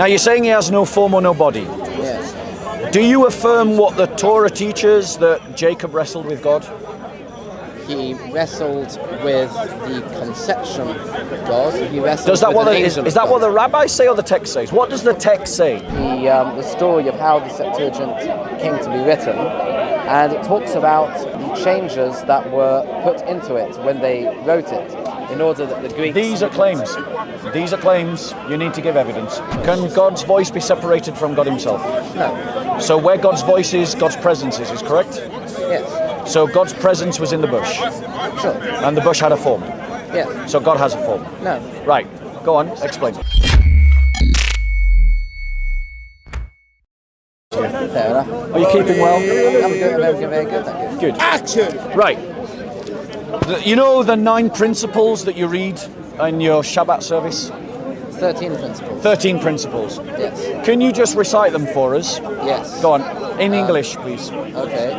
Now you're saying he has no form or no body. Yes. Do you affirm what the Torah teaches, that Jacob wrestled with God? He wrestled with the conception of God. He wrestled Does that with what an the, angel is of that God. what the rabbis say or the text says? What does the text say? The story of how the Septuagint came to be written, and it talks about the changes that were put into it when they wrote it, in order that the Greeks... These are claims. These are claims. You need to give evidence. Can God's voice be separated from God himself? No. So where God's voice is, God's presence is correct? Yes. So God's presence was in the bush. Sure. And the bush had a form. Yes. So God has a form. No. Right. Go on, explain. Fair enough. Are you keeping well? I'm good, very good, thank you. Good. Action! Right. You know the 9 principles that you read in your Shabbat service? 13 principles. 13 principles. Yes. Can you just recite them for us? Yes. Go on. In English, please. Okay.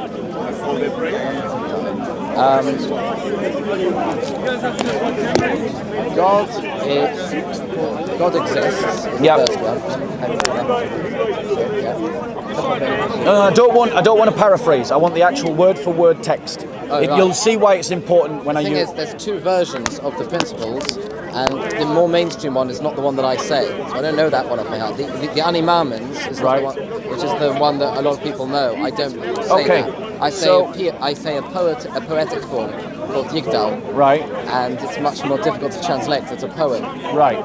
God exists. Is Yep. the first one. Yeah. I don't want to paraphrase. I want the actual word for word text. Right. You'll see why it's important when The thing use. is, there's 2 versions of the principles, and the more mainstream one is not the one that I say. So I don't know that one off my head. The Ani Maamins is Right. the one, which is the one that a lot of people know. I don't say Okay. that. I say a poetic form called Yigdal, Right. and it's much more difficult to translate. It's a poem. Right.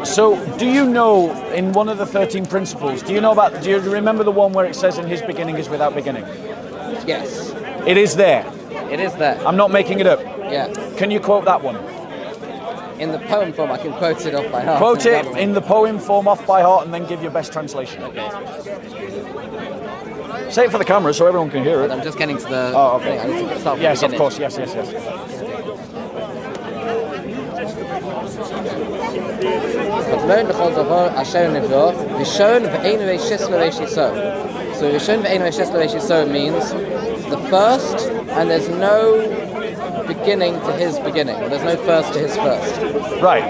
So, do you know in one of the 13 principles? Do you remember the one where it says, "In His beginning is without beginning"? Yes, It is there. it is there. I'm not making it up. Yeah. Can you quote that one? In the poem form, I can quote it off by heart. Quote it in the poem form off by heart, and then give your best translation. Okay. Say it for the camera so everyone can hear it. I'm just getting to the Oh, okay. thing. I need to start from Yes, the of beginning. course. Yes. Admon l'chol davar asher nivro, Rishon ve'einu reishis l'reishiso. So Rishon ve'einu reishis l'reishiso means the first, and there's no beginning to his beginning. There's no first to his first. Right.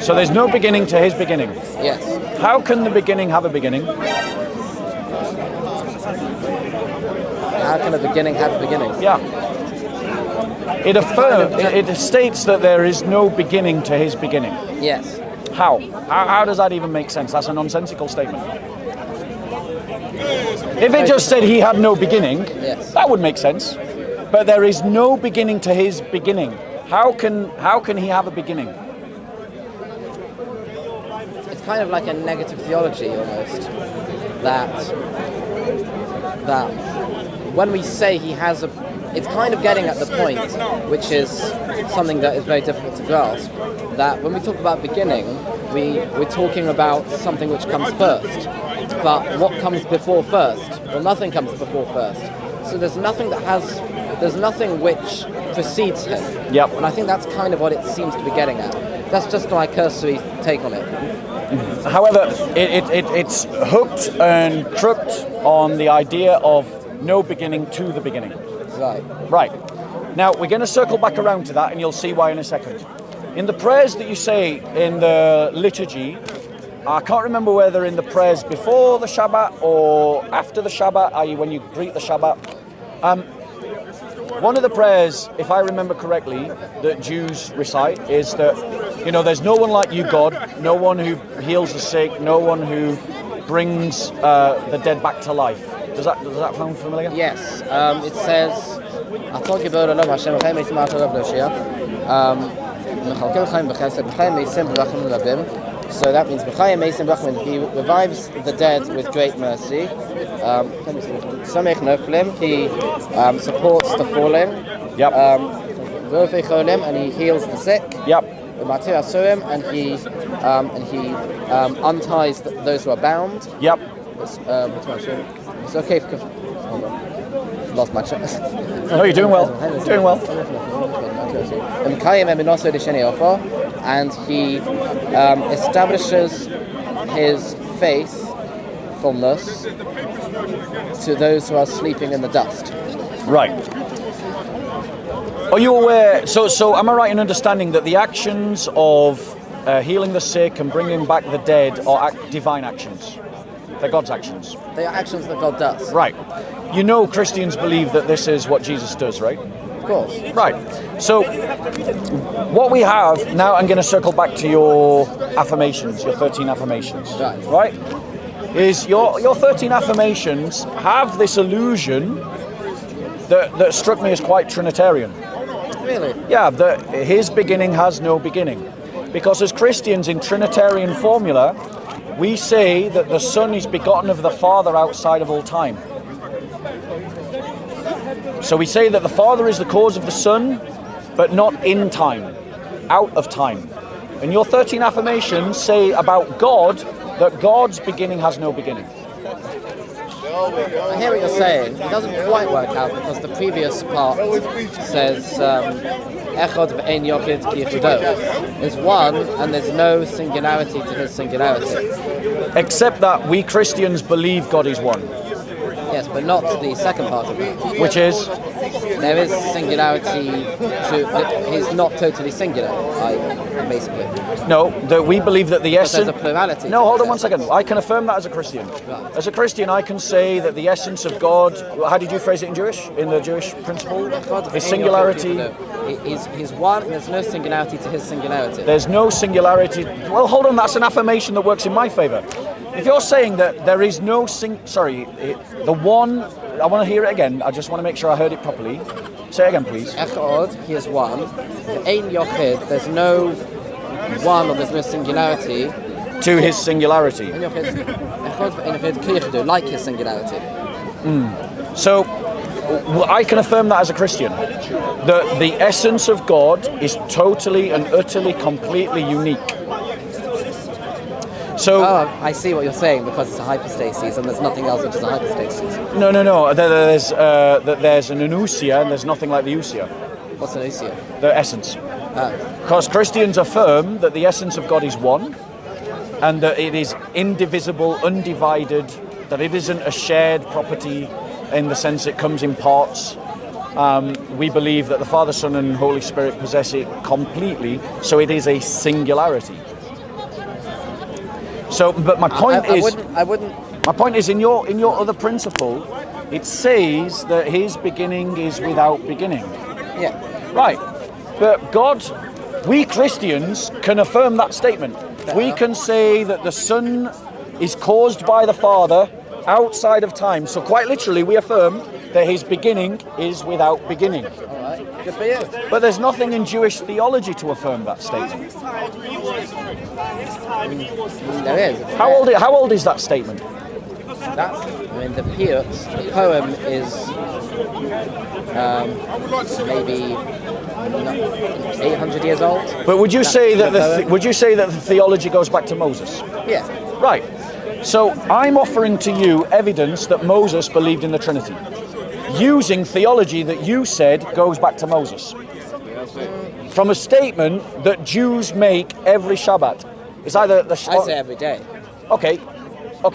So there's no beginning to His beginning. Yes. How can the beginning have a beginning? How can a beginning have a beginning? Yeah. It states that there is no beginning to His beginning. Yes. How? How does that even make sense? That's a nonsensical statement. If it just said He had no beginning, Yes. that would make sense. But there is no beginning to His beginning. How can He have a beginning? It's kind of like a negative theology almost. That when we say he has a, it's kind of getting at the point, which is something that is very difficult to grasp, that when we talk about beginning, we're talking about something which comes first. But what comes before first? Well, nothing comes before first. So there's nothing which precedes him. Yep. And I think that's kind of what it seems to be getting at. That's just my cursory take on it. However, it's hooked and crooked on the idea of no beginning to the beginning. Right. Right. Now, we're going to circle back around to that, and you'll see why in a second. In the prayers that you say in the liturgy, I can't remember whether in the prayers before the Shabbat or after the Shabbat, i.e. when you greet the Shabbat. One of the prayers, if I remember correctly, that Jews recite is that, there's no one like you, God, no one who heals the sick, no one who brings the dead back to life. Does that sound familiar? Yes. It says, so that means he revives the dead with great mercy. He supports the fallen. Yep. And he heals the sick. Yep. And he unties those who are bound. Yep. It's okay. Hold on. Lost my chance. No, you're doing well. Doing well. And he establishes his faithfulness to those who are sleeping in the dust. Right. Are you aware? So am I right in understanding that the actions of healing the sick and bringing back the dead are divine actions. They're God's actions. They are actions that God does. Right. You know Christians believe that this is what Jesus does, right? Of course. Right. So what we have, now I'm going to circle back to your affirmations, your 13 affirmations. Right? Is your 13 affirmations have this illusion that struck me as quite Trinitarian. Really? Yeah, that his beginning has no beginning. Because as Christians in Trinitarian formula, we say that the Son is begotten of the Father outside of all time. So we say that the Father is the cause of the Son, but not in time, out of time. And your 13 affirmations say about God that God's beginning has no beginning. I hear what you're saying. It doesn't quite work out because the previous part says Echad ve'ein yochid ki yichudo. There's one and there's no singularity to his singularity. Except that we Christians believe God is one. Yes, but not the second part of that. Which is? There is singularity to... He's not totally singular, basically. No, that we believe that the essence... There's a plurality. No, hold on 1 second. I can affirm that as a Christian. Right. As a Christian, I can say that the essence of God... How did you phrase it in Jewish? In the Jewish principle? His singularity... He's one, there's no singularity to his singularity. There's no singularity... Well, hold on, that's an affirmation that works in my favour. If you're saying that there is no the one... I want to hear it again. I just want to make sure I heard it properly. Say it again, please. Echad, he is one. Ve'ein yochid, there's no one or there's no singularity. To his singularity. Echad ve'ein yochid ki yichudo, like his singularity. So, I can affirm that as a Christian. That the essence of God is totally and utterly, completely unique. So, I see what you're saying, because it's a hypostasis and there's nothing else which is a hypostasis. No. There's an anousia and there's nothing like the ousia. What's an ousia? The essence. Because Christians affirm that the essence of God is one, and that it is indivisible, undivided, that it isn't a shared property in the sense it comes in parts. We believe that the Father, Son, and Holy Spirit possess it completely, so it is a singularity. So, but my point I wouldn't. My point is, in your other principle, it says that his beginning is without beginning. Yeah. Right. But God, we Christians can affirm that statement. We can say that the Son is caused by the Father outside of time. So quite literally, we affirm that his beginning is without beginning. All right. Good for you. But there's nothing in Jewish theology to affirm that statement. There is. How old is that statement? The poem is maybe 800 years old. But would you say that the theology goes back to Moses? Yeah. Right. So I'm offering to you evidence that Moses believed in the Trinity, using theology that you said goes back to Moses, from a statement that Jews make every Shabbat. It's either I say every day. Okay,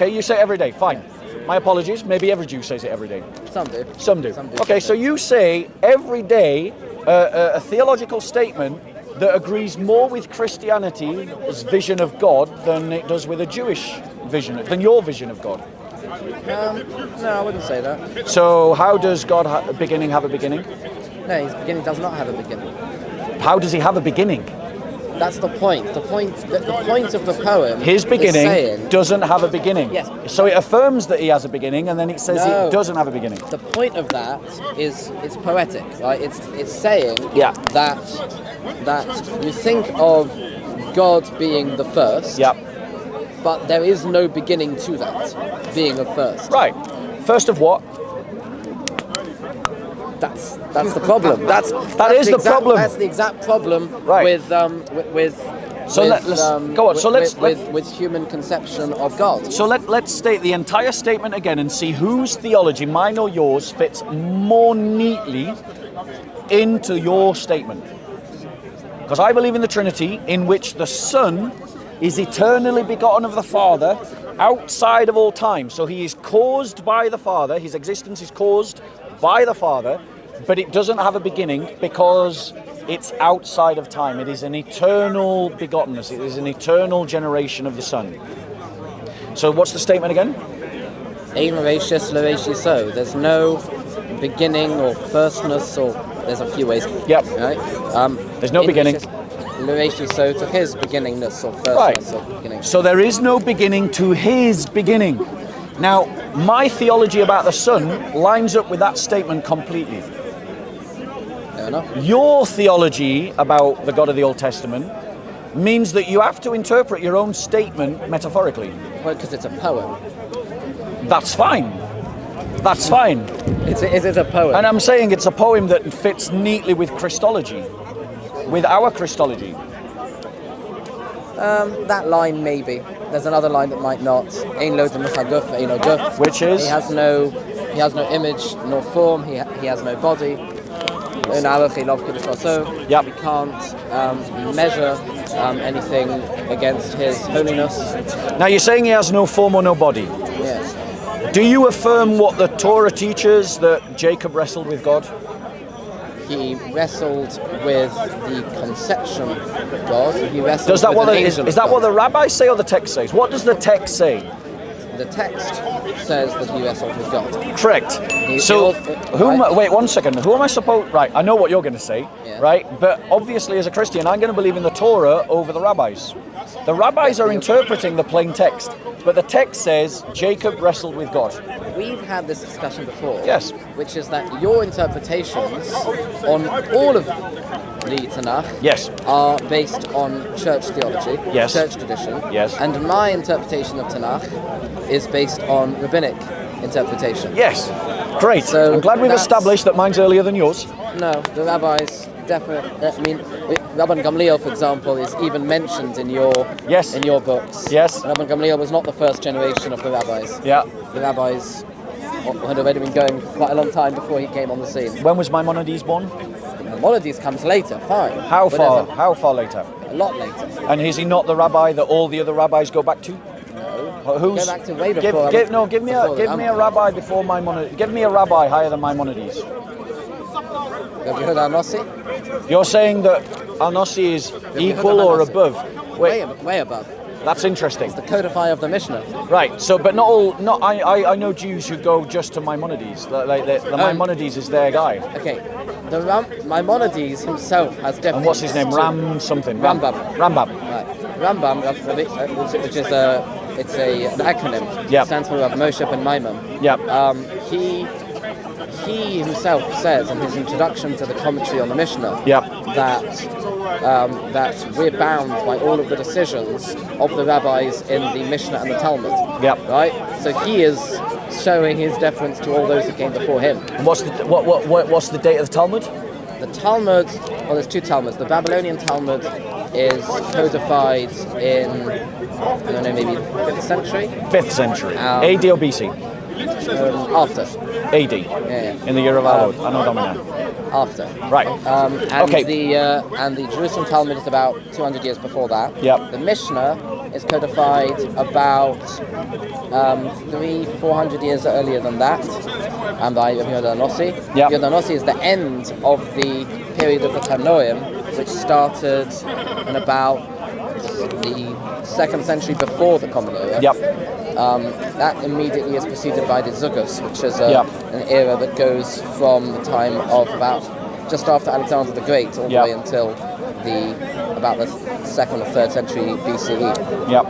you say every day. Fine. My apologies. Maybe every Jew says it every day. Some do. Some do. Okay, so you say every day a theological statement that agrees more with Christianity's vision of God than it does with a Jewish vision, than your vision of God. No, I wouldn't say that. So how does God have a beginning? No, his beginning does not have a beginning. How does he have a beginning? That's the point. The point of the poem. His beginning doesn't have a beginning. Yes. So it affirms that he has a beginning, and then it says it doesn't have a beginning. The point of that is it's poetic, right? It's saying that you think of God being the first. Yeah. But there is no beginning to that being a first. Right. First of what? That's the problem. That's the problem. That's the exact problem with human conception of God. So let's state the entire statement again and see whose theology, mine or yours, fits more neatly into your statement. Because I believe in the Trinity, in which the Son is eternally begotten of the Father outside of all time. So he is caused by the Father, his existence is caused by the Father, but it doesn't have a beginning because It's outside of time. It is an eternal begottenness. It is an eternal generation of the Son. So what's the statement again? Ein Rashis L'Rashis So. There's no beginning or firstness, or there's a few ways. Yep. Right? There's no beginning. L'Rashis So to his beginningness or firstness or beginning. So there is no beginning to his beginning. Now, my theology about the Son lines up with that statement completely. Fair enough. Your theology about the God of the Old Testament means that you have to interpret your own statement metaphorically. Well, because it's a poem. That's fine. That's fine. It is a poem. And I'm saying it's a poem that fits neatly with Christology, with our Christology. That line maybe. There's another line that might not. Ein lo d'mechaguf, ein lo guf. Which is? He has no image nor form. He has no body. Yep. We can't measure anything against his holiness. Now you're saying he has no form or no body. Yes. Do you affirm what the Torah teaches, that Jacob wrestled with God? He wrestled with the conception of God. He wrestled Does that with what an the, angel is of that God. what the rabbis say or the text says? What does the text say? The text says that he wrestled with God. Correct. Wait 1 second. Who am I supposed? Right, I know what you're going to say. Yeah. Right, but obviously as a Christian, I'm going to believe in the Torah over the rabbis. The rabbis are interpreting the plain text, but the text says Jacob wrestled with God. We've had this discussion before. Yes. Which is that your interpretations on all of the Tanakh Yes. are based on church theology, Yes. church tradition. Yes. And my interpretation of Tanakh is based on rabbinic interpretation. Yes. Great. So I'm glad we've that's- established that mine's earlier than yours. No, the rabbis definitely. I mean, Rabban Gamliel, for example, is even mentioned in your Yes. in your books. Yes. Rabban Gamliel was not the first generation of the rabbis. Yeah. The rabbis had already been going for quite a long time before he came on the scene. When was Maimonides born? Maimonides comes later, fine. How But far? there's How far later? A lot later. And is he not the rabbi that all the other rabbis go back to? No. Who's? Go back to way before. Give me before a rabbi before Maimonides. Give me a rabbi higher than Maimonides. Have you heard Anossi? You're saying that Anossi is equal or above? Wait, Way above. that's interesting. The codifier of the Mishnah. Right. So, but not all. Not I know Jews who go just to Maimonides. Like the Maimonides is their guy. Okay. Maimonides himself has different. And what's his name? Ram something. Rambam. Rambam. Right. Rambam, which is an acronym. Yeah. It stands for Rav Moshe ben Maimon. Yeah. He himself says in his introduction to the commentary on the Mishnah Yeah. that we're bound by all of the decisions of the rabbis in the Mishnah and the Talmud. Yeah. Right. So he is showing his deference to all those who came before him. And what's the date of the Talmud? The Talmud, well, there's two Talmuds. The Babylonian Talmud is codified in, I don't know, maybe 5th century? 5th century. AD or BC? After. AD. Yeah. In the year of our Lord. Anno Domini. After. Right. And Okay. and the Jerusalem Talmud is about 200 years before that. Yep. The Mishnah is codified about 300-400 years earlier than that. And by Yodanossi. Yep. Yodanossi is the end of the period of the Tanoim, which started in about the 2nd century before the Common Era. Yep. That immediately is preceded by the Zugus, which is Yep. an era that goes from the time of about just after Alexander the Great all the Yep. way until about the 2nd or 3rd century BCE. Yep.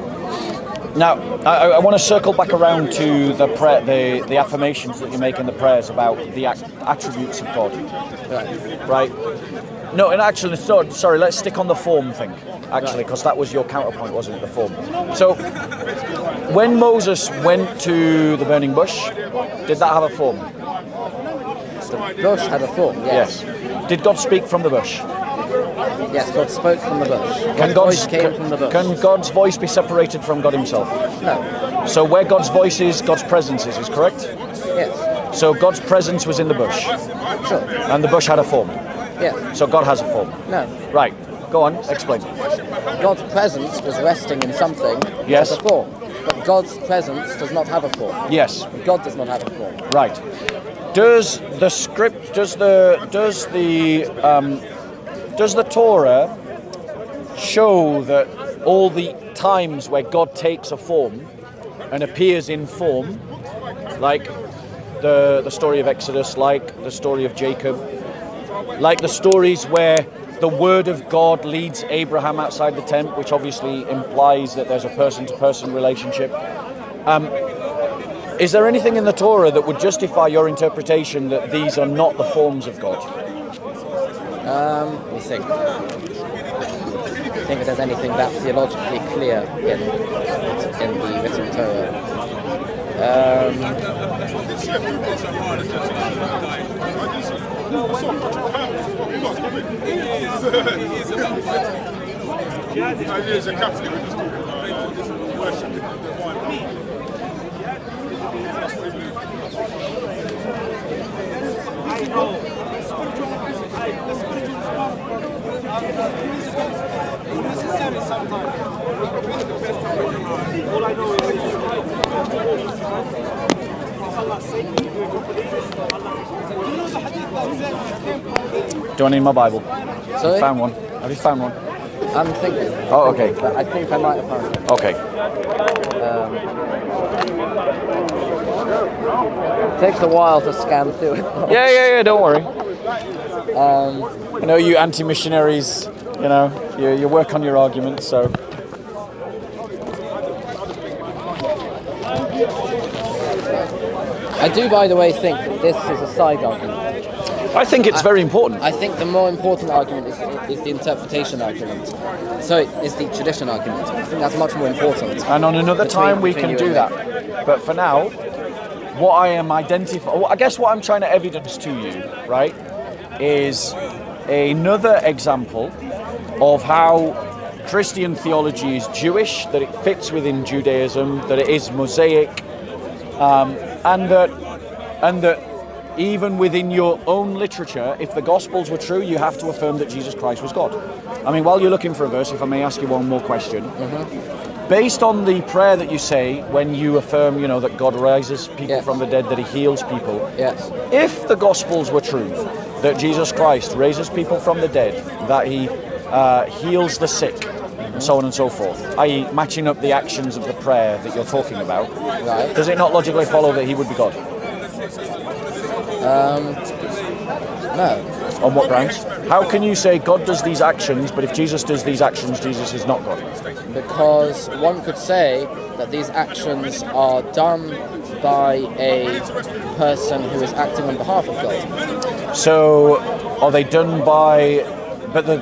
Now, I want to circle back around to the affirmations that you make in the prayers about the attributes of God. Right. No, and actually, sorry, let's stick on the form thing, actually, because that was your counterpoint, wasn't it, the form? So, when Moses went to the burning bush, did that have a form? The bush had a form, yes. Did God speak from the bush? Yes, God spoke from the bush. Can God's voice came from the bush. Can God's voice be separated from God himself? No. So where God's voice is, God's presence is correct? Yes. So God's presence was in the bush, Sure. and the bush had a form. Yeah. So God has a form. No. Right. Go on, explain. God's presence was resting in something Yes. as a form. But God's presence does not have a form. Yes. God does not have a form. Right. Does the does the Torah show that all the times where God takes a form and appears in form, like the story of Exodus, like the story of Jacob, like the stories where the word of God leads Abraham outside the tent, which obviously implies that there's a person-to-person relationship. Is there anything in the Torah that would justify your interpretation that these are not the forms of God? Let me think. I think if there's anything that theologically clear in the written Torah. Do I need my Bible? Sorry? Found one. Have you found one? I'm thinking. Oh, okay. But I think I might have found it. Okay. Takes a while to scan through it. Yeah, don't worry. Um, I know you anti-missionaries, you know, you work on your arguments, so... I do, by the way, think that this is a side argument. I think it's very important. I think the more important argument is the interpretation argument. So it's the tradition argument. I think that's much more important. And on another time we can you do and that. me. But for now, what I am identifying, I guess what I'm trying to evidence to you, right, is another example of how Christian theology is Jewish, that it fits within Judaism, that it is Mosaic, and that even within your own literature, if the Gospels were true, you have to affirm that Jesus Christ was God. I mean, while you're looking for a verse, if I may ask you one more question. Based on the prayer that you say when you affirm, you know, that God rises people from the dead, that he heals people. Yes. If the Gospels were true, that Jesus Christ raises people from the dead, that he heals the sick, and so on and so forth, i.e. matching up the actions of the prayer that you're talking about, Right. does it not logically follow that he would be God? No. On what grounds? How can you say God does these actions, but if Jesus does these actions, Jesus is not God? Because one could say that these actions are done by a person who is acting on behalf of God. So, are they done by... But the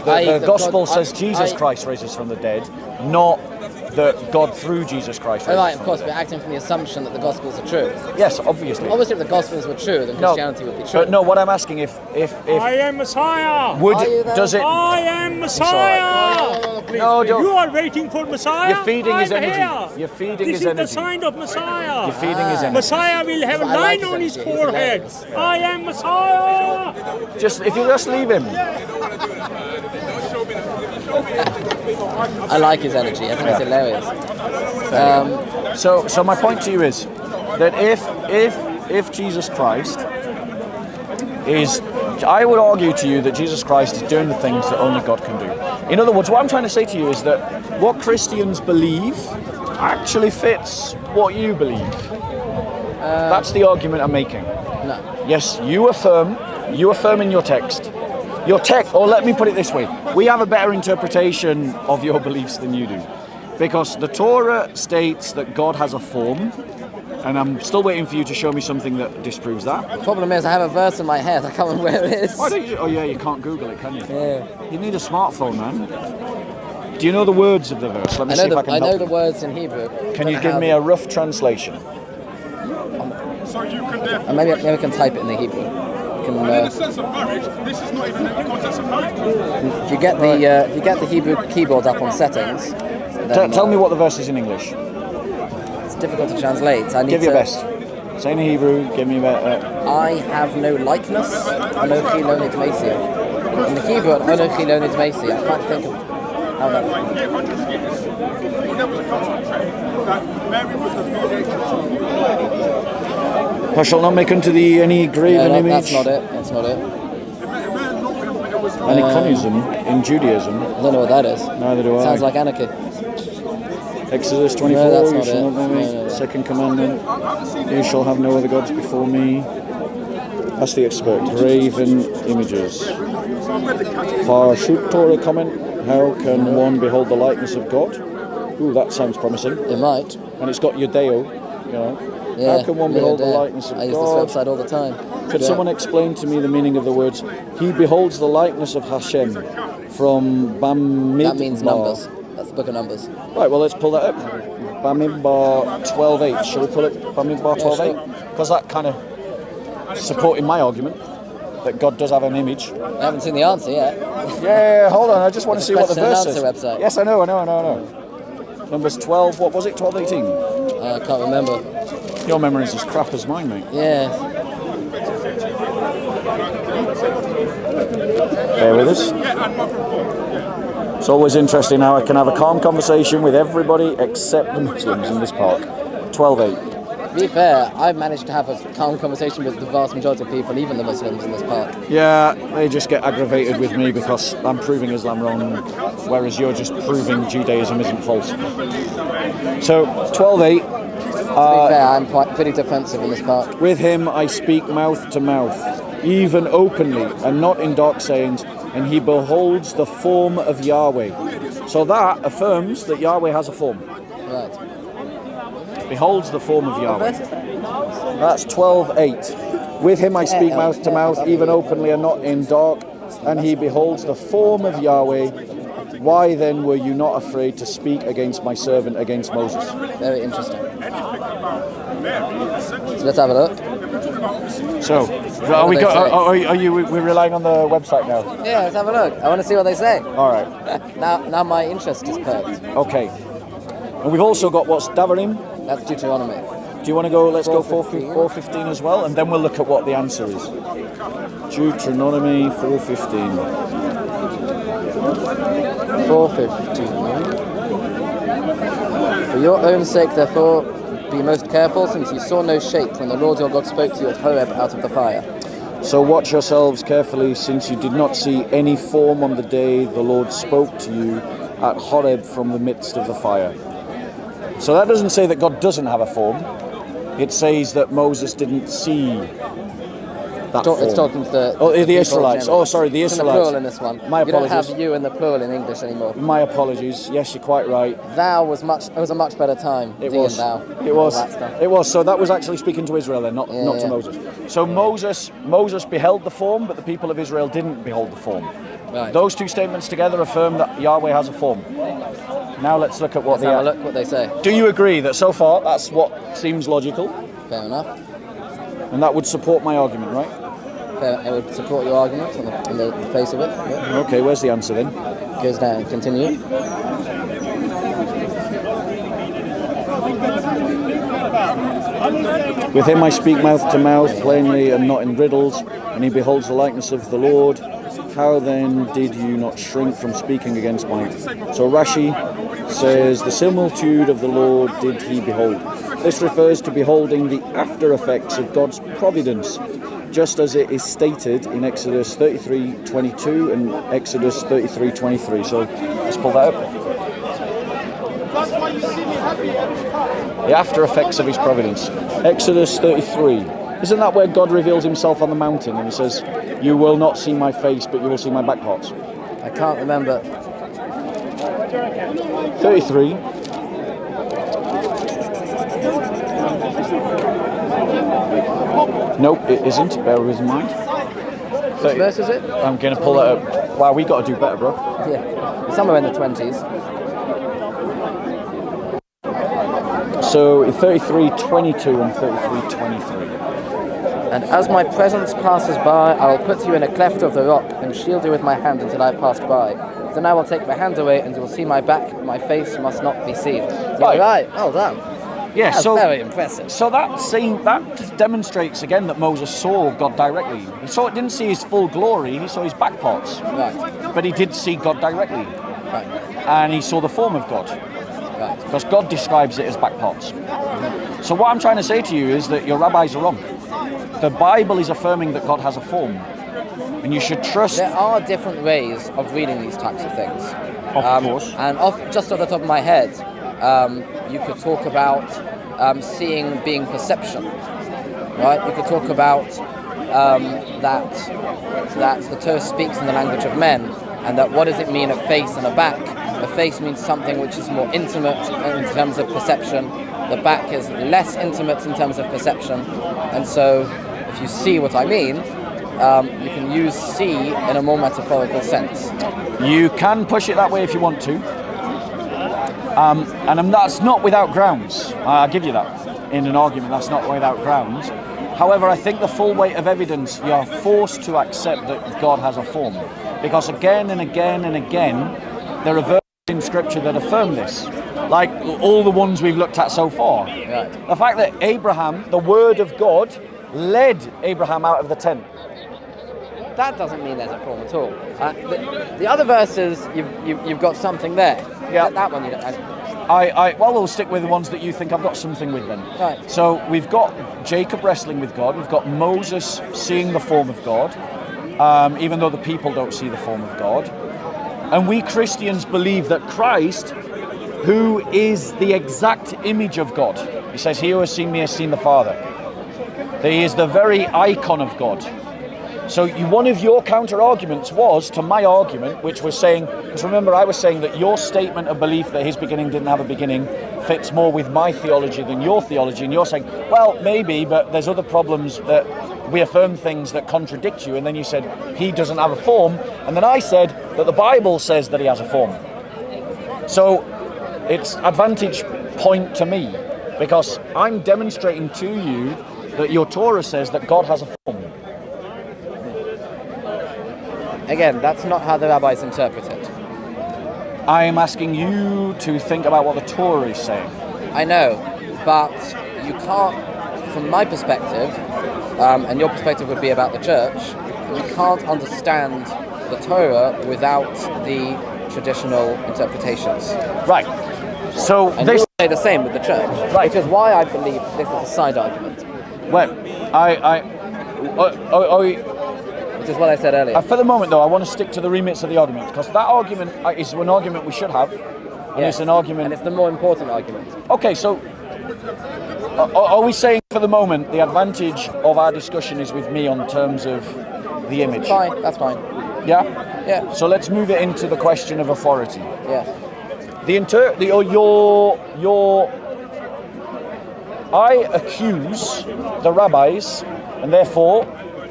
Gospel says Jesus I- Christ raises from the dead, not that God through Jesus Christ raises Right, of from course, the we're dead. acting from the assumption that the Gospels are true. Yes, obviously. Obviously, if the Gospels were true, then Christianity would be true. But no, what I'm asking, if I am Messiah. would Are you there? does it? I am Messiah. No, don't. You are waiting for Messiah. You're feeding his I'm energy. here. You're feeding this his energy. is the sign of Messiah. You're feeding his energy. Messiah will have a I like line his on his energy. He's forehead. hilarious. I am Messiah. Just if you just leave him. I like his energy. I think it's hilarious. So my point to you is that if Jesus Christ is, I would argue to you that Jesus Christ is doing the things that only God can do. In other words, what I'm trying to say to you is that what Christians believe actually fits what you believe. That's the argument I'm making. No. Yes, you affirm in your text. Your text, or let me put it this way, we have a better interpretation of your beliefs than you do. Because the Torah states that God has a form, and I'm still waiting for you to show me something that disproves that. The problem is, I have a verse in my head. I can't remember where it is. Why don't you? Oh yeah, you can't Google it, can you? Yeah. You need a smartphone, man. Do you know the words of the verse? Let me see if I can I know help the you. words in Hebrew. Can you give me a rough translation? And maybe I can type it in the Hebrew. You can, In the sense of marriage, this is not even in the context of marriage. if you get the Hebrew keyboard up on settings, then, Tell me what the verse is in English. it's difficult to translate. I need Give your to, best. Say in Hebrew. Give me a. I have no likeness. Anochi lo nidmesi. In the Hebrew, Anochi lo nidmesi. I can't think of how that. Yeah, hundreds of years. When there was a cultural trend that Mary was the mediator. I shall not make unto thee any graven Yeah, image. that's not it. That's not it. It may not be, but it was Aniconism in Judaism. I don't know what that is. Neither do I. Sounds like anarchy. Exodus 24, No, that's you not shall it. not make No. Second commandment, you shall have no other gods before me. That's the expert. Graven images. Parshut Torah comment, how can one behold the likeness of God? Ooh, that sounds promising. It might. And it's got Judeo, you know. Yeah, How can one behold the likeness of I use God? this website all the time. Could someone explain to me the meaning of the words, he beholds the likeness of Hashem from Bamidbar? That means numbers. That's the book of Numbers. Right, well, let's pull that up. Bamidbar 12.8. Shall we pull it Bamidbar 12.8? Because that kind of supporting my argument that God does have an image. I haven't seen the answer yet. Yeah, hold on. I just want to see what the question and verse says. answer website. Yes, I know. Numbers 12, what was it? 12, 18? I can't remember. Your memory is as crap as mine, mate. Yeah. Bear with us. It's always interesting how I can have a calm conversation with everybody except the Muslims in this park. 12.8. To be fair, I've managed to have a calm conversation with the vast majority of people, even the Muslims in this park. Yeah, they just get aggravated with me because I'm proving Islam wrong, whereas you're just proving Judaism isn't false. So, 12.8. To be fair, I'm pretty defensive in this park. With him I speak mouth to mouth, even openly, and not in dark sayings, and he beholds the form of Yahweh. So that affirms that Yahweh has a form. Right. Beholds the form of What Yahweh. verse is that? That's 12.8. With him I speak mouth to mouth, even openly and not in dark, and he beholds the form of Yahweh. Why then were you not afraid to speak against my servant, against Moses? Very interesting. So let's have a look. So, we're relying on the website now? Yeah, let's have a look. I want to see what they say. All right. Now my interest is perked. Okay. And we've also got what's Davarim. That's Deuteronomy. Do you want to go, let's go 4:15. 4:15 as well, and then we'll look at what the answer is. Deuteronomy 4:15. 4:15. For your own sake, therefore, be most careful, since you saw no shape when the Lord your God spoke to you at Horeb out of the fire. So watch yourselves carefully, since you did not see any form on the day the Lord spoke to you at Horeb from the midst of the fire. So that doesn't say that God doesn't have a form. It says that Moses didn't see that form. It's talking to the the Israelites. generally. Oh, sorry, the It's in the Israelites. plural in this one. My You don't apologies. have you in the plural in English anymore. My apologies. Yes, you're quite right. Thou was a much better time. It thee was. and thou. It was. All that stuff. It was. So that was actually speaking to Israel then, not to Yeah. Moses. So Moses beheld the form, but the people of Israel didn't behold the form. Right. Those two statements together affirm that Yahweh has a form. Now let's look at what Let's have a look what they say. Do you agree that so far that's what seems logical, Fair enough. and that would support my argument, right? Fair, it would support your argument on the face of it. Yeah. Okay, where's the answer then? Goes down. Continue. With him I speak mouth to mouth, plainly and not in riddles, and he beholds the likeness of the Lord. How then did you not shrink from speaking against my... So Rashi says, the similitude of the Lord did he behold. This refers to beholding the after effects of God's providence, just as it is stated in Exodus 33:22 and Exodus 33:23. So let's pull that up. The after effects of his providence. Exodus 33. Isn't that where God reveals himself on the mountain and he says, you will not see my face, but you will see my back parts? I can't remember. 33. Nope, it isn't. Bear with me. Which verse is it? I'm going to pull that up. Wow, we got to do better, bro. Yeah. Somewhere in the 20s. So 33:22 and 33:23. And as my presence passes by, I will put you in a cleft of the rock and shield you with my hand until I have passed by. Then I will take my hand away and you will see my back, but my face must not be seen. Right. Well done. Yeah, That's so very impressive. So that demonstrates again that Moses saw God directly. He didn't see his full glory, he saw his back parts. Right. But he did see God directly. Right. And he saw the form of God. Right. Because God describes it as back parts. So what I'm trying to say to you is that your rabbis are wrong. The Bible is affirming that God has a form. And and you should trust. There are different ways of reading these types of things. Of course. And just off the top of my head, you could talk about seeing being perception, right? You could talk about that the Torah speaks in the language of men, and that what does it mean, a face and a back? A face means something which is more intimate in terms of perception. The back is less intimate in terms of perception. And so, if you see what I mean, you can use see in a more metaphorical sense. You can push it that way if you want to. And that's not without grounds. I'll give you that. In an argument, that's not without grounds. However, I think the full weight of evidence, you're forced to accept that God has a form. Because again and again and again, there are verses in Scripture that affirm this. Like all the ones we've looked at so far. Right. The fact that Abraham, the Word of God, led Abraham out of the tent. That doesn't mean there's a form at all. The other verses, you've got something there. Yeah. That one you don't. Well, we'll stick with the ones that you think I've got something with then. Right. So we've got Jacob wrestling with God. We've got Moses seeing the form of God, even though the people don't see the form of God. And we Christians believe that Christ, who is the exact image of God, he says, "He who has seen me has seen the Father." That he is the very icon of God. So one of your counter-arguments was to my argument, which was saying, because remember I was saying that your statement of belief that his beginning didn't have a beginning fits more with my theology than your theology, and you're saying, well, maybe, but there's other problems that we affirm things that contradict you, and then you said, he doesn't have a form, and then I said that the Bible says that he has a form. So it's advantage point to me, because I'm demonstrating to you that your Torah says that God has a form. Again, that's not how the rabbis interpret it. I am asking you to think about what the Torah is saying. I know, but you can't, from my perspective, and your perspective would be about the church, you can't understand the Torah without the traditional interpretations. Right. So And this. you say the same with the church. Right. Which is why I believe this is a side argument. Well, Which is what I said earlier. for the moment, though, I want to stick to the remits of the argument, because that argument is an argument we should have, and Yes. it's an argument. And it's the more important argument. Okay, so are we saying for the moment the advantage of our discussion is with me on terms of the image? Fine, that's fine. Yeah. Yeah. So let's move it into the question of authority. Yeah. I accuse the rabbis, and therefore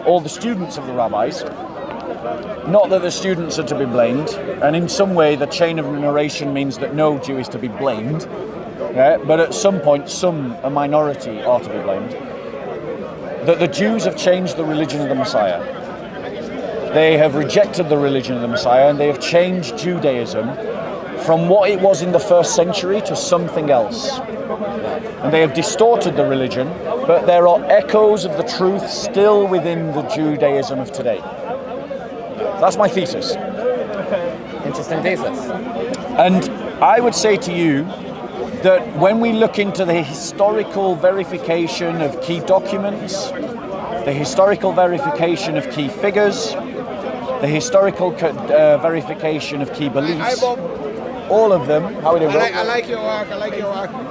all the students of the rabbis, not that the students are to be blamed, and in some way the chain of narration means that no Jew is to be blamed, yeah, but at some point a minority are to be blamed, that the Jews have changed the religion of the Messiah. They have rejected the religion of the Messiah, and they have changed Judaism from what it was in the first century to something else. And they have distorted the religion, but there are echoes of the truth still within the Judaism of today. That's my thesis. Interesting thesis. And I would say to you that when we look into the historical verification of key documents, the historical verification of key figures, the historical verification of key beliefs, all of them. How are we doing, bro? I like your work.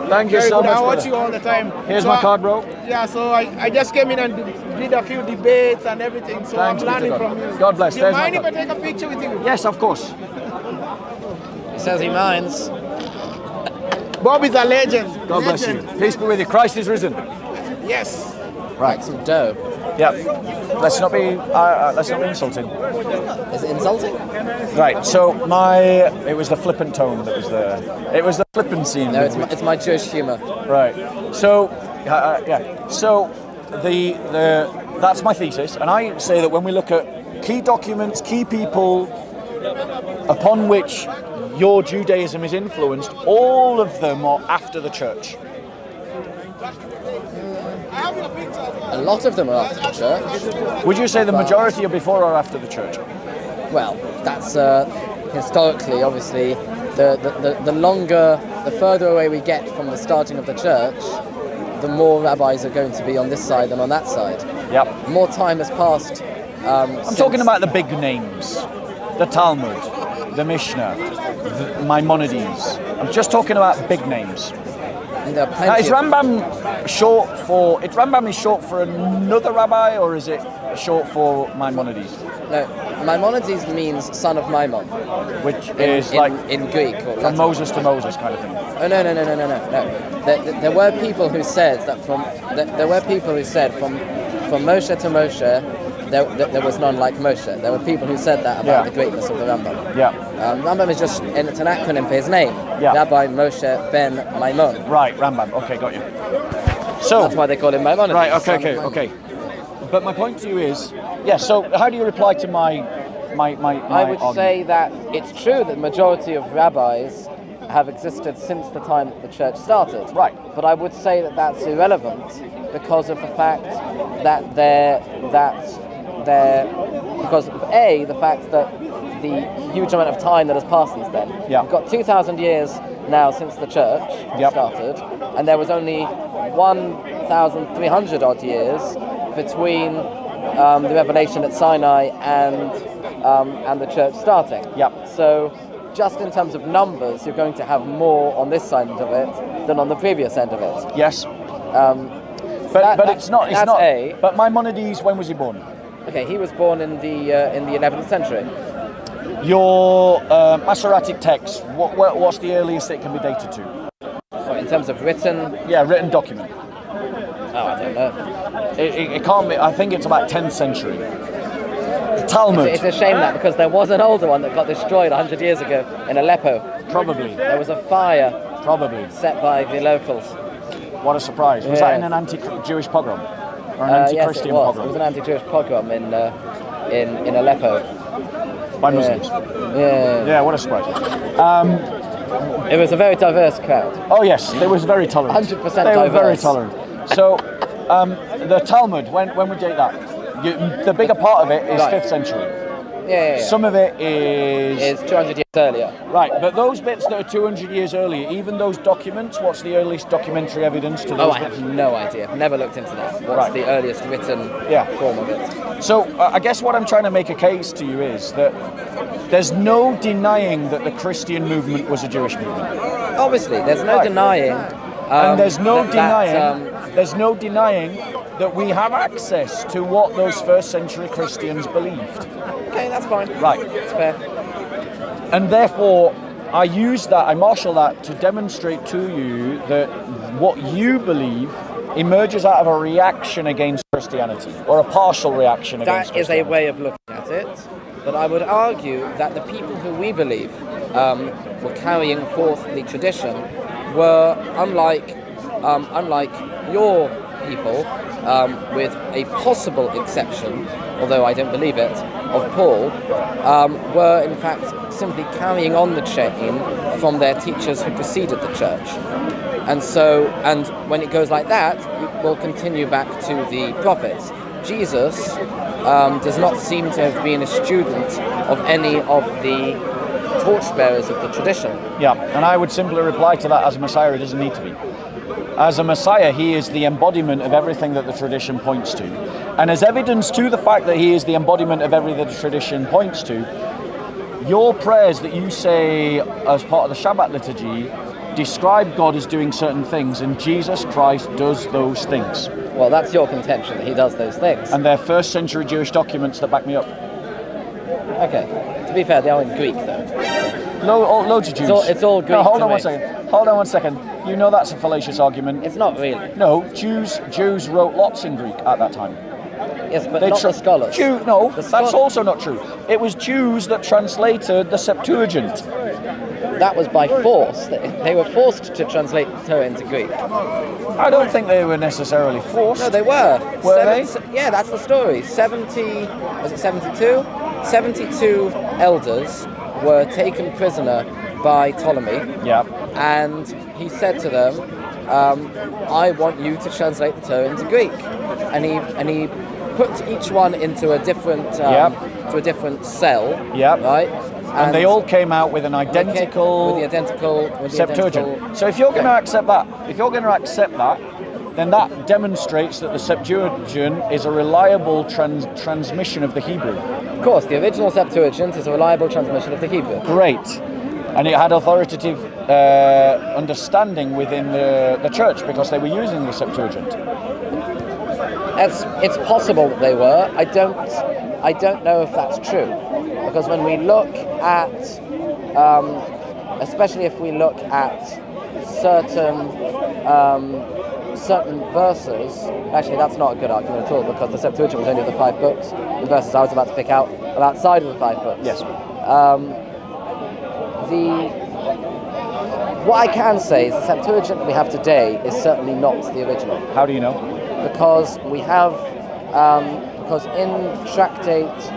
Thank you Very so good. much, I watch brother. you all the time. Here's So my card, bro. Yeah, so I just came in and did a few debates and everything, so Thanks be I'm to learning God. from you. God bless. Do you There's my mind if I card. take a picture with you? Yes, of course. He says he minds. Bob is a legend. God bless you. Legend. Peace be with you. Christ is risen. Yes. Like some dough. Yeah. Let's not be insulting. Is it insulting? Right. So it was the flippant tone that was there. It was the flippancy. No, it's my Jewish humour. Right. So yeah. So that's my thesis, and I say that when we look at key documents, key people upon which your Judaism is influenced, all of them are after the church. A lot of them are after the church. Would you say the majority are before or after the church? Well, that's historically, obviously, the further away we get from the starting of the church, the more rabbis are going to be on this side than on that side. Yep. More time has passed I'm talking about the big names, the Talmud, the Mishnah, the Maimonides. I'm just talking about big names. There are Now, plenty is of- Rambam short for? Is Rambam short for another rabbi, or is it short for Maimonides, No, Maimonides means son of Maimon which is like in Greek. Or from Latin. Moses to Moses kind of thing? Oh no. There were people who said that from Moshe to Moshe, there was none like Moshe. There were people who said that about Yeah. the greatness of the Rambam. Yeah. Rambam is just it's an acronym for his name. Yeah. Rabbi Moshe ben Maimon. Right, Rambam. Okay, got you. So That's why they call him Maimonides. right, son of okay. Maimon. But my point to you is, yeah. So how do you reply to my I would argument? say that it's true that the majority of rabbis have existed since the time that the church started. Right. But I would say that that's irrelevant because of the fact that because of the fact that the huge amount of time that has passed since then. Yeah. We've got 2,000 years now since the church Yep. started, and there was only 1,300 odd years between the revelation at Sinai and the church starting. Yep. So, just in terms of numbers, you're going to have more on this side of it than on the previous end of it. Yes. Um, But it's not. It's that's not. A. But Maimonides, when was he born? Okay, he was born in the 11th century. Your Masoretic text. What's the earliest it can be dated to? So in terms of written, Yeah, written document. I don't know. It can't be. I think it's about 10th century. The Talmud. It's a shame that because there was an older one that got destroyed 100 years ago in Aleppo. Probably. There was a fire Probably. set by the locals. What a surprise. Was Yeah. that in an anti-Jewish pogrom? Or an Yes, anti-Christian it was. pogrom? It was an anti-Jewish pogrom in Aleppo. By Muslims. Yeah. Yeah, what a surprise. It was a very diverse crowd. Oh yes, they was very tolerant. 100% They were very diverse. tolerant. So, the Talmud, when we date that, the bigger part of it is Right. 5th century. Yeah. Some of it is It's 200 years earlier. right, but those bits that are 200 years earlier, even those documents, what's the earliest documentary evidence to Oh, those I bits? have no idea. I've never looked into that. What's Right. the earliest written Yeah. form of it? So I guess what I'm trying to make a case to you is that there's no denying that the Christian movement was a Jewish movement, Obviously, there's no Right. denying. and there's no that, denying that we have access to what those first century Christians believed. okay, that's fine. Right. It's fair. And therefore, I marshal that to demonstrate to you that what you believe emerges out of a reaction against Christianity, or a partial reaction against That is a Christianity. way of looking at it, but I would argue that the people who we believe were carrying forth the tradition were unlike your people, with a possible exception, although I don't believe it, of Paul, were in fact simply carrying on the chain from their teachers who preceded the church. And when it goes like that, it will continue back to the prophets. Jesus does not seem to have been a student of any of the torchbearers of the tradition. Yeah, and I would simply reply to that: as a Messiah, he doesn't need to be. As a Messiah, he is the embodiment of everything that the tradition points to. And as evidence to the fact that he is the embodiment of everything that the tradition points to, your prayers that you say as part of the Shabbat liturgy describe God as doing certain things, and Jesus Christ does those things. Well, that's your contention, that he does those things. And they're first century Jewish documents that back me up. Okay. To be fair, they are in Greek, though. Loads of Jews. It's all Greek No, hold to on me. one second. Hold on one second. You know that's a fallacious argument. It's not really. No, Jews wrote lots in Greek at that time. Yes, but not the scholars. No, The that's also not true. It was Jews that translated the Septuagint. That was by force. They were forced to translate the Torah into Greek. I don't think they were necessarily forced. No, they were. Were they? Yeah, that's the story. 72? 72 elders were taken prisoner by Ptolemy. Yeah. And he said to them, I want you to translate the Torah into Greek. And he put each one into a different cell. Yep. Right? And they all came out with an with the identical identical Septuagint. So if you're going to accept that, then that demonstrates that the Septuagint is a reliable transmission of the Hebrew. Of course, the original Septuagint is a reliable transmission of the Hebrew. Great. And it had authoritative understanding within the church because they were using the Septuagint. It's possible that they were. I don't know if that's true, because when we look at, especially if we look at certain verses, actually that's not a good argument at all, because the Septuagint was only the 5 books. The verses I was about to pick out are outside of the 5 books. Yes. What I can say is the Septuagint that we have today is certainly not the original. How do you know? Because we have, because in Tractate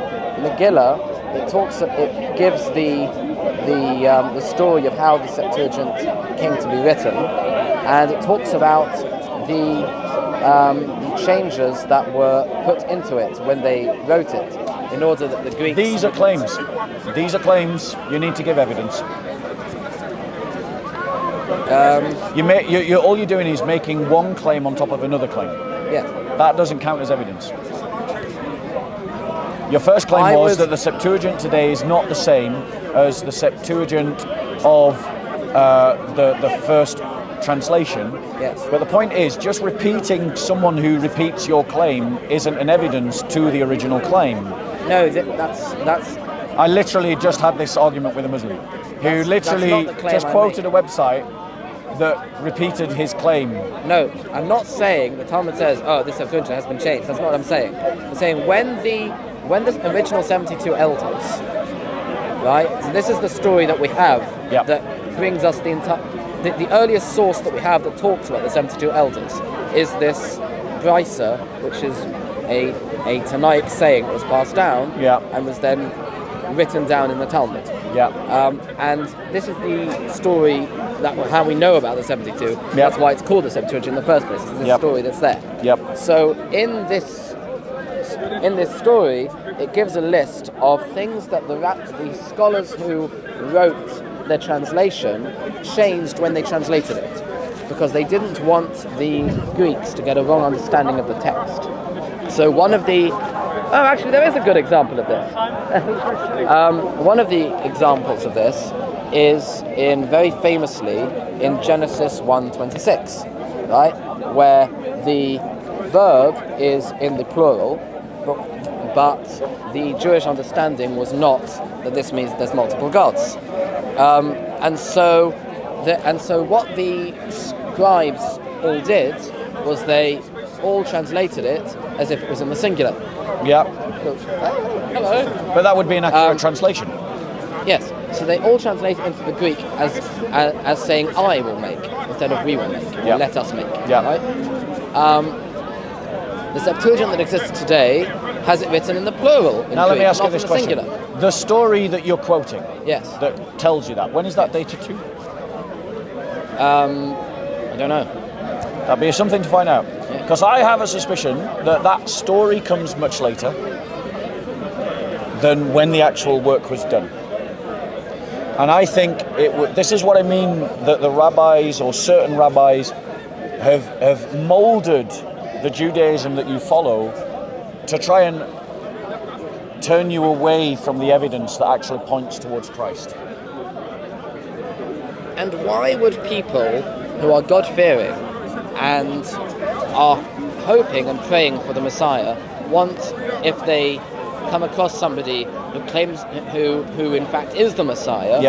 Megillah, it gives the story of how the Septuagint came to be written, and it talks about the changes that were put into it when they wrote it, in order that the Greeks... These are claims. These are claims. You need to give evidence. All you're doing is making one claim on top of another claim. Yeah. That doesn't count as evidence. Your first claim was that the Septuagint today is not the same as the Septuagint of the first translation. Yes. But the point is, just repeating someone who repeats your claim isn't an evidence to the original claim. No, that's. I literally just had this argument with a Muslim who literally just quoted a website that repeated his claim. No, I'm not saying the Talmud says, "Oh, this Septuagint has been changed." That's not what I'm saying. I'm saying when the original 72 elders, right? So this is the story that we have that brings us the earliest source that we have that talks about the 72 elders is this Brisa, which is a Tanaic saying that was passed down and was then written down in the Talmud. And this is the story how we know about the 72. That's why it's called the Septuagint in the first place. It's the story that's there. So in this story, it gives a list of things that the scholars who wrote their translation changed when they translated it, because they didn't want the Greeks to get a wrong understanding of the text. So one of the actually there is a good example of this. One of the examples of this is very famously in Genesis 1:26, right, where the verb is in the plural, but the Jewish understanding was not that this means there's multiple gods, and so what the scribes all did was they all translated it as if it was in the singular. Hello. But that would be an accurate translation. Yes. So they all translate it into the Greek as saying "I will make" instead of "we will make" or "let us make." Right. The Septuagint that exists today has it written in the plural. Now let me ask you this question: singular. The story that you're quoting, that tells you that. When is that dated to? I don't know. That'd be something to find out. Because I have a suspicion that story comes much later than when the actual work was done. And I think this is what I mean, that the rabbis or certain rabbis have molded the Judaism that you follow to try and turn you away from the evidence that actually points towards Christ. And why would people who are God-fearing and are hoping and praying for the Messiah want, if they come across somebody who claims who in fact is the Messiah,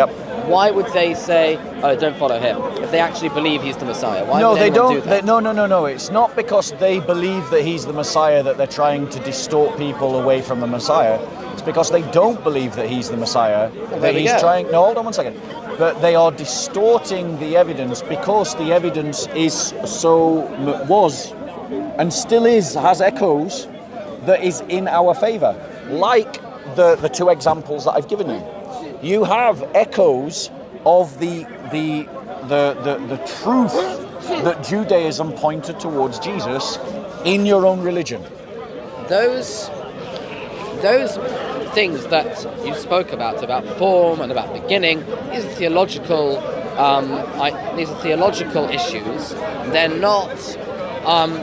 why would they say, "Oh, don't follow him"? If they actually believe he's the Messiah, why would anyone do that? No. It's not because they believe that he's the Messiah that they're trying to distort people away from the Messiah. It's because they don't believe that he's the Messiah that he's trying. No, hold on one second. But they are distorting the evidence because the evidence was and still has echoes that is in our favor, like the two examples that I've given you. You have echoes of the truth that Judaism pointed towards Jesus in your own religion. Those things that you spoke about form and about beginning, these are theological issues. They're not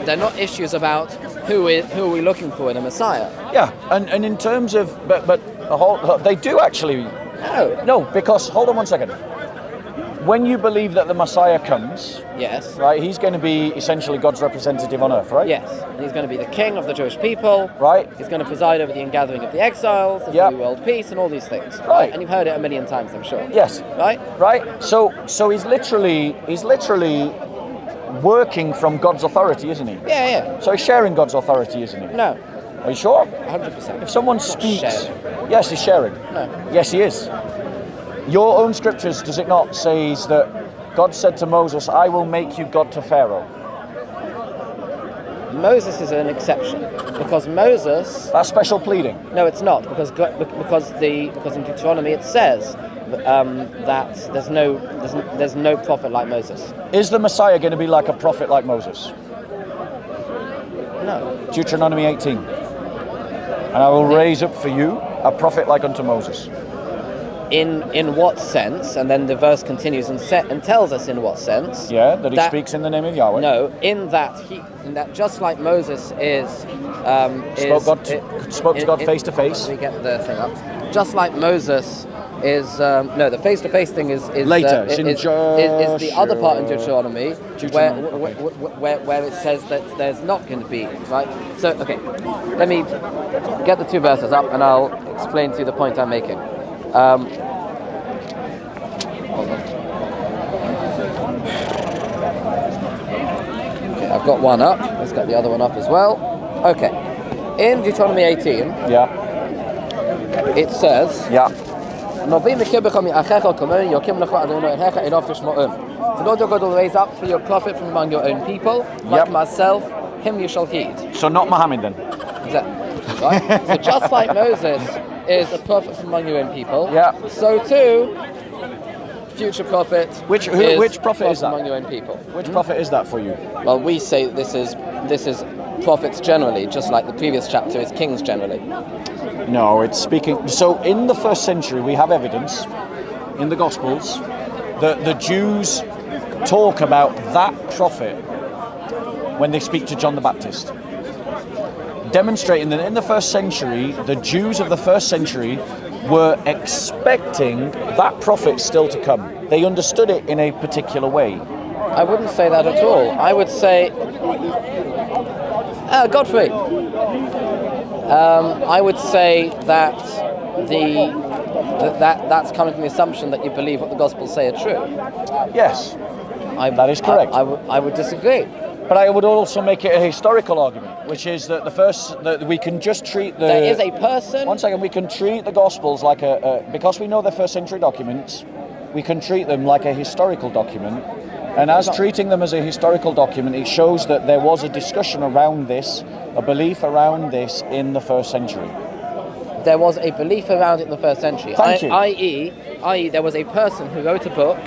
they're not issues about who are we looking for in a Messiah. Yeah, and in terms of, they do actually. No, because hold on one second. When you believe that the Messiah comes, Yes. right, he's going to be essentially God's representative on earth, right? Yes. He's going to be the king of the Jewish people. Right. He's going to preside over the ingathering of the exiles, there's Yep. going to be world peace, and all these things. Right. And you've heard it a million times, I'm sure. Yes. Right? Right. So he's literally working from God's authority, isn't he? Yeah. So he's sharing God's authority, isn't he? No. Are you sure? 100%. If someone Not speaks, sharing. yes, he's sharing. No. Yes, he is. Your own scriptures, does it not, says that God said to Moses, "I will make you God to Pharaoh." Moses is an exception because Moses. That's special pleading. No, it's not because in Deuteronomy it says that there's no prophet like Moses. Is the Messiah going to be like a prophet like Moses? No. Deuteronomy 18. And I will raise up for you a prophet like unto Moses. In what sense? And then the verse continues and tells us in what sense. Yeah, that he speaks in the name of Yahweh. No, in that just like Moses spoke to God face to face. Let me get the thing up. Just like Moses is the face to face thing is later. Is the other part in Deuteronomy where it says that there's not going to be, right. So okay, let me get the two verses up and I'll explain to you the point I'm making. Hold on. Okay, I've got one up. Let's get the other one up as well. Okay. In Deuteronomy 18, yeah, it says, yeah. The Lord your God will raise up for your prophet from among your own people, like myself, him you shall heed. So not Muhammad then. Exactly. Right? So just like Moses is a prophet from among your own people, so too future prophet. Which prophet is that? Among your own people. Which prophet is that for you? Well, we say this is prophets generally, just like the previous chapter is kings generally. No, it's speaking. So in the first century, we have evidence in the Gospels that the Jews talk about that prophet when they speak to John the Baptist, demonstrating that in the first century, the Jews of the first century were expecting that prophet still to come. They understood it in a particular way. I wouldn't say that at all. I would say, Godfrey. I would say that that's coming from the assumption that you believe what the Gospels say are true. Yes, that is correct. I would disagree. But I would also make it a historical argument, which is that that we can just treat the... There is a person... One second, we can treat the Gospels like because we know they're first century documents, we can treat them like a historical document. And as treating them as a historical document, it shows that there was a discussion around this, a belief around this in the first century. There was a belief around it in the first century. Thank you. I.e., there was a person who wrote a book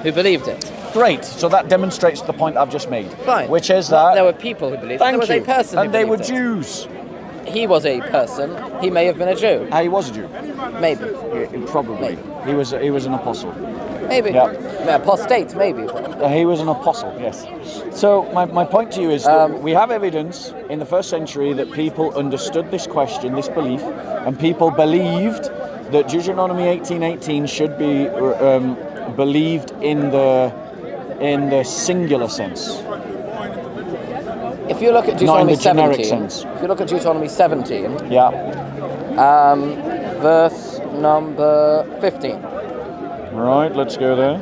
who believed it. Great. So that demonstrates the point I've just made. Fine. Which is that... There were people who believed it. There was a person who and they were believed it. Jews. He was a person. He may have been a Jew. He was a Jew. Maybe. Probably. He was an apostle. Maybe. Yeah. Apostate, maybe. He was an apostle, yes. So my point to you is that we have evidence in the first century that people understood this question, this belief, and people believed that Deuteronomy 18:18 should be believed in the singular sense. If you look at Deuteronomy 17, sense. if you look at Deuteronomy 17, verse number 15. Right, let's go there.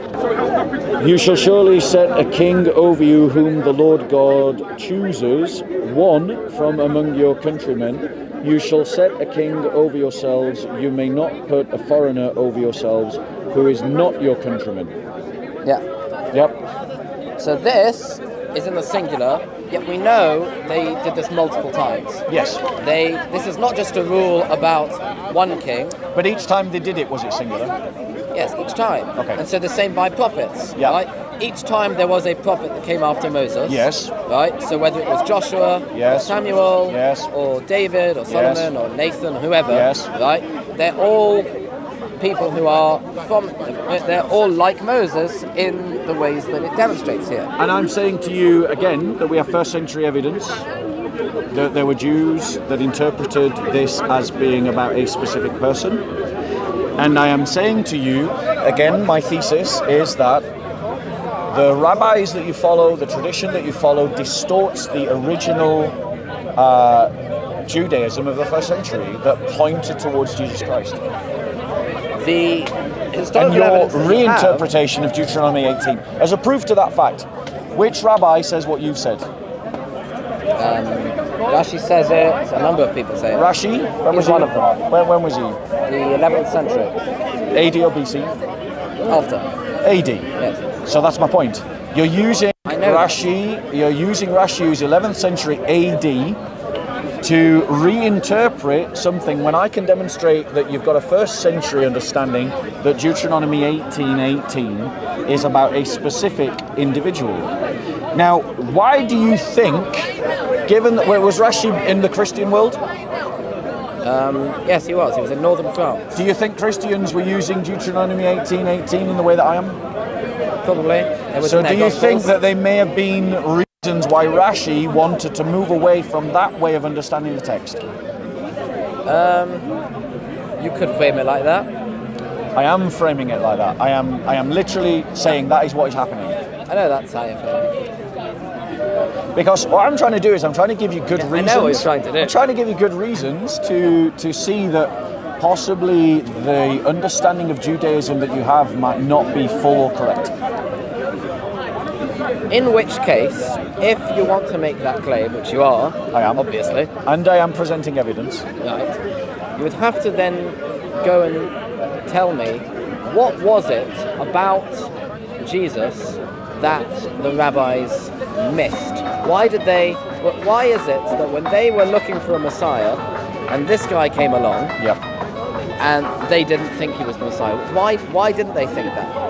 You shall surely set a king over you whom the Lord God chooses, one from among your countrymen. You shall set a king over yourselves. You may not put a foreigner over yourselves who is not your countryman. Yeah. Yep. So this is in the singular, yet we know they did this multiple times. Yes. This is not just a rule about one king. But each time they did it, was it singular? Yes, each time. Okay. And so the same by prophets. Yeah. Right? Each time there was a prophet that came after Moses. Yes. Right? So whether it was Joshua, yes, or Samuel, yes, or David, or Solomon, yes, or Nathan, or whoever, yes, right? They're all people who are they're all like Moses in the ways that it demonstrates here. And I'm saying to you again that we have first century evidence that there were Jews that interpreted this as being about a specific person. And I am saying to you, again, my thesis is that the rabbis that you follow, the tradition that you follow, distorts the original Judaism of the first century that pointed towards Jesus Christ. The And historical your evidence that you have- reinterpretation of Deuteronomy 18. As a proof to that fact, which rabbi says what you've said? Rashi says it. A number of people say it. Rashi? When was He's one he? of them. When was he? The 11th century. AD or BC? After. AD. Yes. So that's my point. You're using I know Rashi. You're using Rashi's 11th century AD to reinterpret something when I can demonstrate that you've got a first century understanding that Deuteronomy 18:18 is about a specific individual. Now, why do you think, given that was Rashi in the Christian world? Yes, he was. He was in northern France. Do you think Christians were using Deuteronomy 18:18 in the way that I am? Probably. It was So in their do you think Gospels. that they may have been reasons why Rashi wanted to move away from that way of understanding the text? You could frame it like that. I am framing it like that. I am literally saying that is what is happening. I know that's how you feel. Because what I'm trying to do is I'm trying to give you good I know reasons. what you're trying to do. I'm trying to give you good reasons to see that possibly the understanding of Judaism that you have might not be full or correct. In which case, if you want to make that claim, which you are, I am. obviously, And I am presenting evidence. right, you would have to then go and tell me what was it about Jesus that the rabbis missed? Why is it that when they were looking for a Messiah and this guy came along Yeah. and they didn't think he was the Messiah, why didn't they think that?